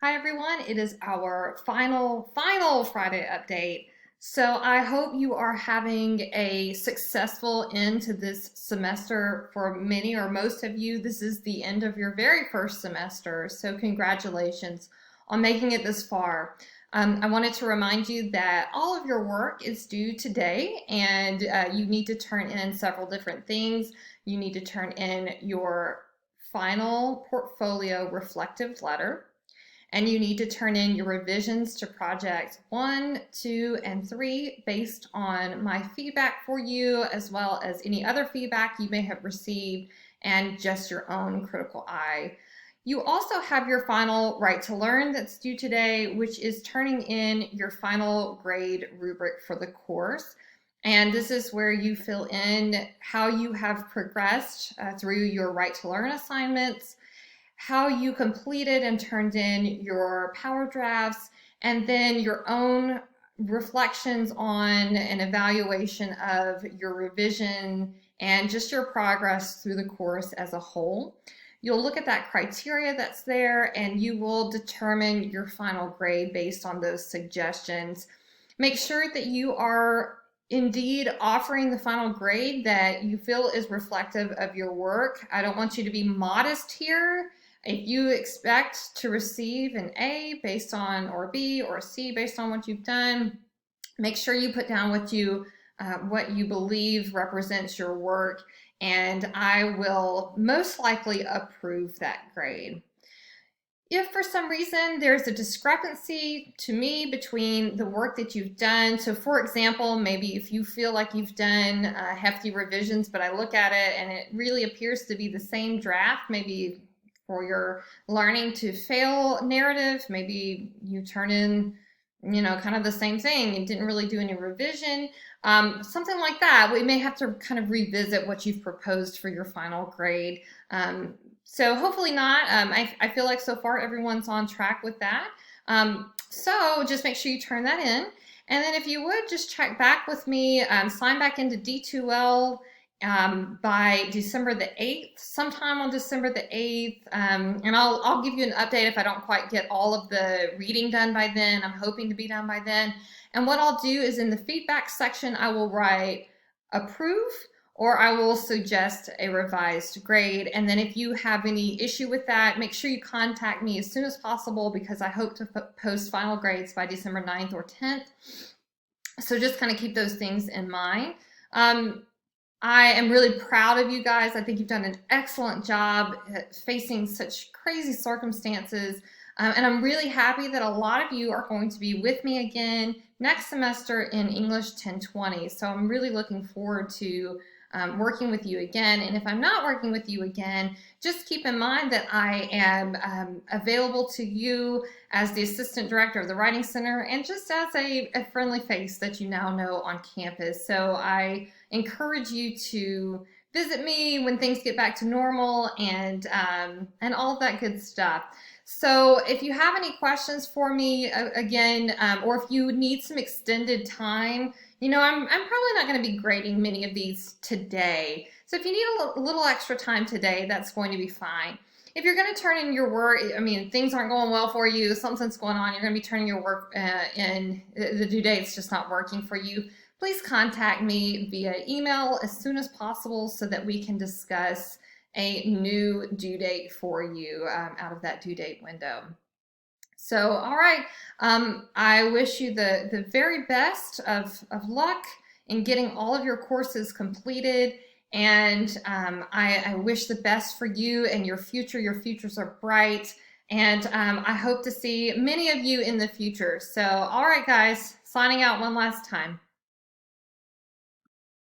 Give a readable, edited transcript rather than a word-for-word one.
Hi everyone, it is our final Friday update. So I hope you are having a successful end to this semester. For many or most of you, this is the end of your very first semester. So congratulations on making it this far. I wanted to remind you that all of your work is due today and you need to turn in several different things. You need to turn in your final portfolio reflective letter, and you need to turn in your revisions to projects 1, 2, and 3 based on my feedback for you, as well as any other feedback you may have received and just your own critical eye. You also have your final Right to Learn that's due today, which is turning in your final grade rubric for the course. And this is where you fill in how you have progressed through your Right to Learn assignments, how you completed and turned in your power drafts, and then your own reflections on an evaluation of your revision and just your progress through the course as a whole. You'll look at that criteria that's there and you will determine your final grade based on those suggestions. Make sure that you are indeed offering the final grade that you feel is reflective of your work. I don't want you to be modest here. If you expect to receive an A based on, or a B or a C based on what you've done, make sure you put down what you believe represents your work, and I will most likely approve that grade. If for some reason there's a discrepancy to me between the work that you've done, so for example, maybe if you feel like you've done hefty revisions, but I look at it and it really appears to be the same draft, maybe for your learning to fail narrative, maybe you turn in, kind of the same thing and didn't really do any revision, something like that. We may have to kind of revisit what you've proposed for your final grade. So hopefully not. I feel like so far everyone's on track with that. So just make sure you turn that in. And then if you would, just check back with me, sign back into D2L by December the 8th, sometime on December the 8th. And I'll give you an update if I don't quite get all of the reading done by then. I'm hoping to be done by then. And what I'll do is in the feedback section, I will write approve, or I will suggest a revised grade. And then if you have any issue with that, make sure you contact me as soon as possible, because I hope to post final grades by December 9th or 10th. So just kind of keep those things in mind. I am really proud of you guys. I think you've done an excellent job facing such crazy circumstances. And I'm really happy that a lot of you are going to be with me again next semester in English 1020. So I'm really looking forward to working with you again. And if I'm not working with you again, just keep in mind that I am available to you as the assistant director of the Writing Center and just as a friendly face that you now know on campus. So I encourage you to visit me when things get back to normal and all of that good stuff. So if you have any questions for me, again, or if you need some extended time, I'm probably not going to be grading many of these today. So if you need a little extra time today, that's going to be fine. If you're going to turn in your work, things aren't going well for you, something's going on, you're going to be turning your work in, the due date's just not working for you, please contact me via email as soon as possible so that we can discuss a new due date for you out of that due date window. So, all right, I wish you the very best of luck in getting all of your courses completed, and I wish the best for you and your future. Your futures are bright, and I hope to see many of you in the future. So, all right, guys, signing out one last time.